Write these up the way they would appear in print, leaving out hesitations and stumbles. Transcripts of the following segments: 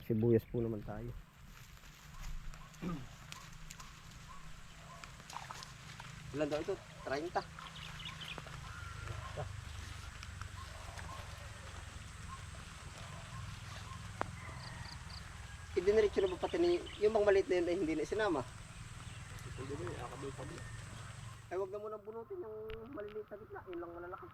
Sibuyas po naman tayo. Ilan daw ito? 30. Idiniretso na ba pati ni yung mga maliit na yun ay hindi na sinama? Hindi na, akabay-kabay. Ay wag na munang bunutin yung maliliit sa gitna, yun lang malalaki.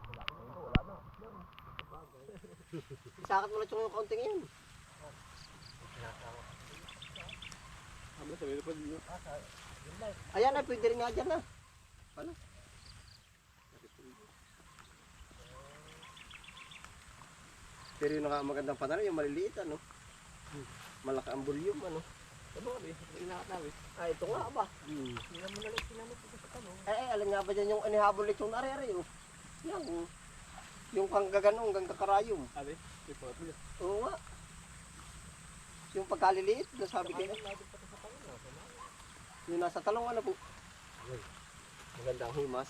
Wala na. Isakat mo lang yung kaunting yun. Ayan na, pwede rin nga dyan na. Ano? Pero yung magandang panahon, yung maliliit ano. Malaki ang volume ano. Ano ba? Ah, ito nga ba? Hindi na mo nalang sinamot ito sa tanong. Alin nga ba dyan yung inihabol itong ari-ari oh. Yan. Yung kanggaganong, hanggang kakarayom. Abi? Oo nga. Yung pagkaliliit, nasabi kayo. Yung nasa talong ano po. Magandang himas.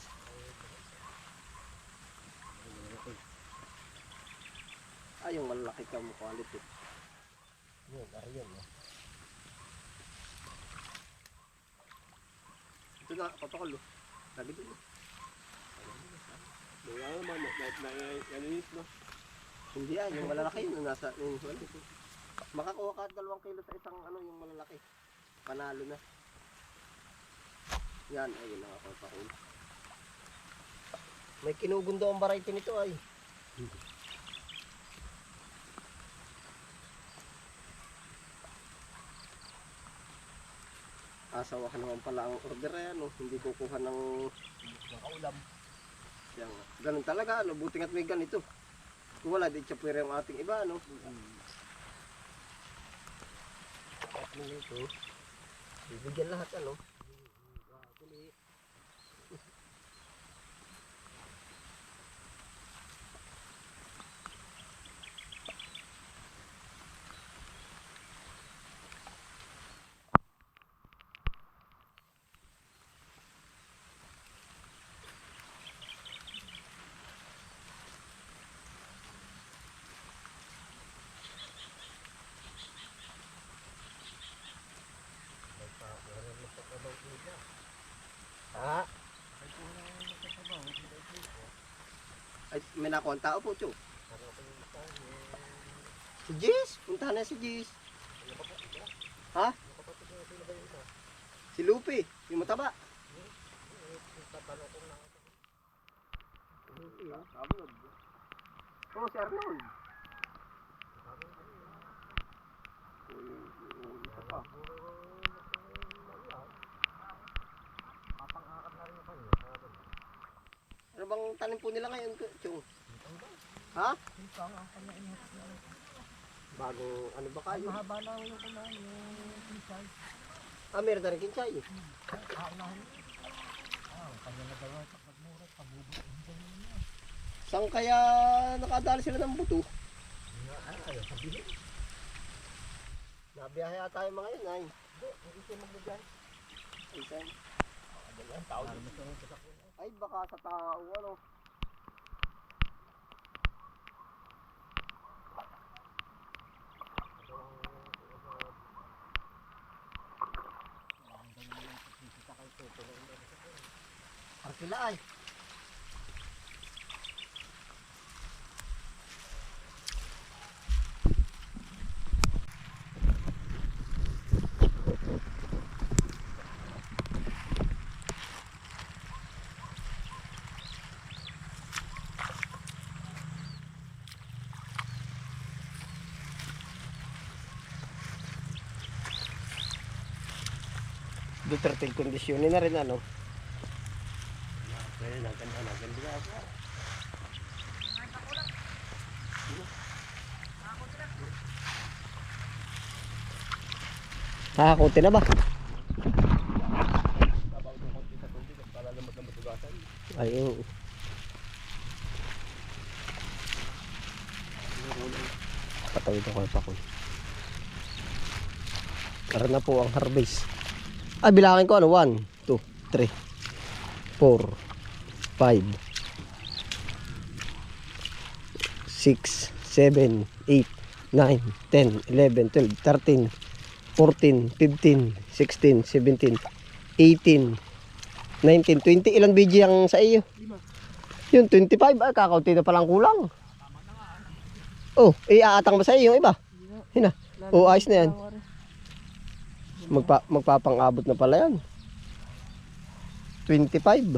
Ay, yung malaki ka mo quality. Yun, ariyan no. Ito na, papakol oh. Sabi din oh. Wala naman, nalinis no? Hindi yan, yung malalaki yun, nasa, makakuha ka 2 kilo sa isang ano, yung malalaki. Panalo na. Yan, ayun na ako pakul. May kinugundo ang variety nito ay. Asawahan naman pala ang order yan, no? Hindi kukuha ng kaulam. Yan, ganun talaga, ano? Buti nga't may ganito. Kung wala, di tsapwera yung ating iba, no? At nito, bibigyan lahat, ano? Ha? Ay, may nakuha ang tao po, Chu. Si Jis? Punta na si Jis. Ha? Si Lupi, yung mataba. Oh, si Arnold. Ano bang tanim po nila ngayon, Chong? Ha? Bago, ano ba kayo? Mahaba na yung kumain, yung kinchay. Ah, meron na rin kinchay. Kanya na daw sa pagmura, pabubuin din niya. Saan kaya nakadali sila ng buto? Ayaw sabihin. Nabiyahe ata yung mga yun, ay. Hindi siya magbibiyahe. Ay, saan? Tao din sa sakuna. Ay, baka sa tao, ano? Arkila ay. Duterte kondisyonin na rin ano. Ganda ako. Nakakunti na ba? Ay, oo. Patawid ako pa ko. Karoon na po ang harvest. Ah, bilangin ko ano? 1, 2, 3, 4, 5, 6, 6, 7, 8, 9, 10, 11, 12, 13, 14, 15, 16, 17, 18, 19, 20. Ilan BG ang sa iyo? 5. Yun, 25. Ay, kakaunti na palang kulang. Oh, iaatang ba sa iyo yung iba? Hina. Oh, ayos na yan. Magpapang-abot na pala yan. 25.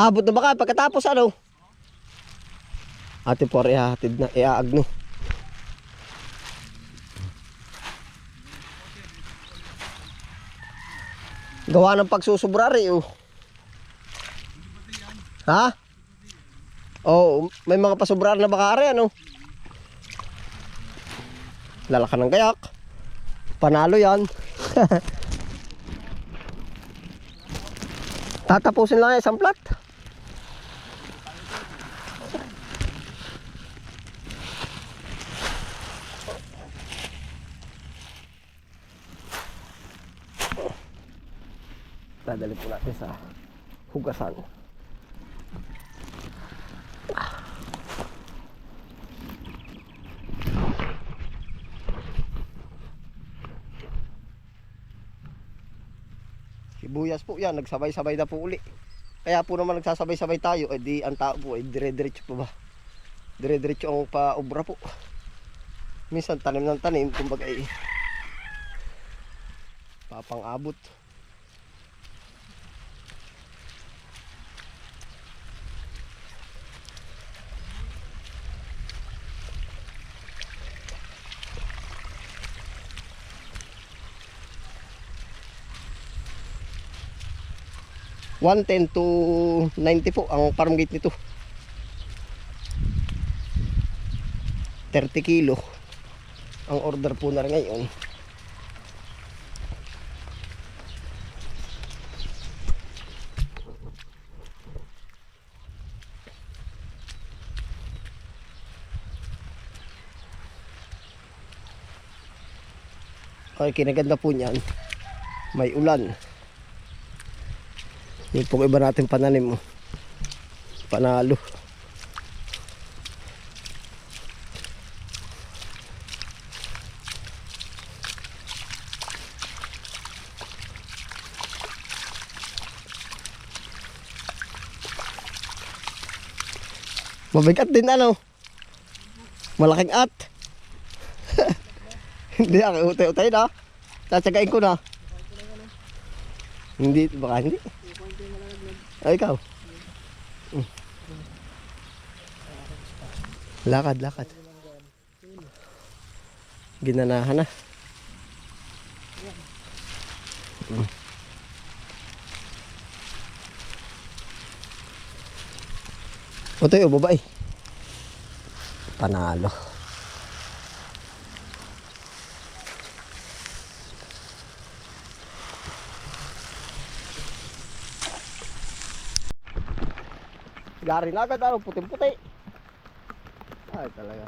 Abot na baka pagkatapos ano? Ate por ihahatid na iaagno. Gawa ng pagsusubrari oh. Ha? Oh, may mga pasubrar na bakari ano? Lalakan ng kayak. Panalo yan. Tatapusin lang yan isang plat. Dadali po natin sa hugasan. Sibuyas po yan, nagsabay-sabay na po uli. Kaya po naman nagsasabay-sabay tayo, di ang tao po ay dire-diretso po ba? Dire-diretso ang paubra po. Minsan tanim ng tanim, kumbaga ay papang-abot. $110 to $90 po ang farm gate nito. 30 kilo ang order po na rin ngayon. Okay, kinaganda po niyan. May ulan. Yung pong iba natin pananim oh. Panalo. Mabigat din ano. Malaking at. Hindi ako utay-utay na. Tatsagain ko na. Hindi, baka hindi. Ay, ikaw. Lakad. Ginanahan na. O tayo, babae. Panalo. Gari na agad, ano, puting-puti. Ay, talaga.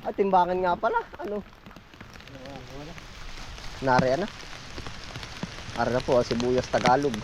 Ay, timbangan nga pala. Ano? Nariyan na. Ara na po, sibuyas Tagalog.